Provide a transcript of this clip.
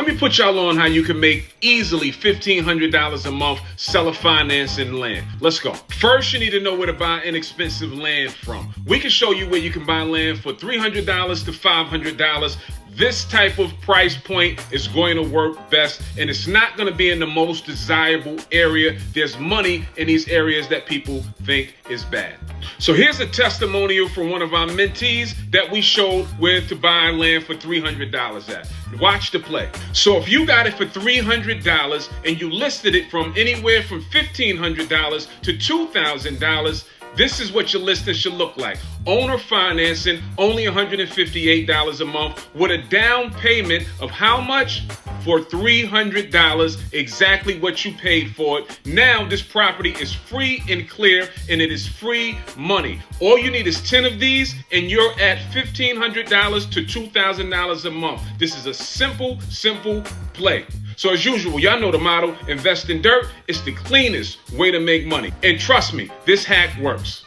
Let me put y'all on how you can make easily $1,500 a month seller financing land. Let's go. First, you need to know where to buy inexpensive land from. We can show you where you can buy land for $300 to $500. This type of price point is going to work best, and it's not going to be in the most desirable area. There's money in these areas that people think is bad. So here's a testimonial from one of our mentees that we showed where to buy land for $300 at. Watch the play. So if you got it for $300 and you listed it from anywhere from $1,500 to $2,000, this is what your listing should look like. Owner financing, only $158 a month with a down payment of how much? For $300, exactly what you paid for it. Now this property is free and clear, and it is free money. All you need is 10 of these and you're at $1,500 to $2,000 a month. This is a simple play. So as usual, y'all know the motto, invest in dirt. It's the cleanest way to make money. And trust me, this hack works.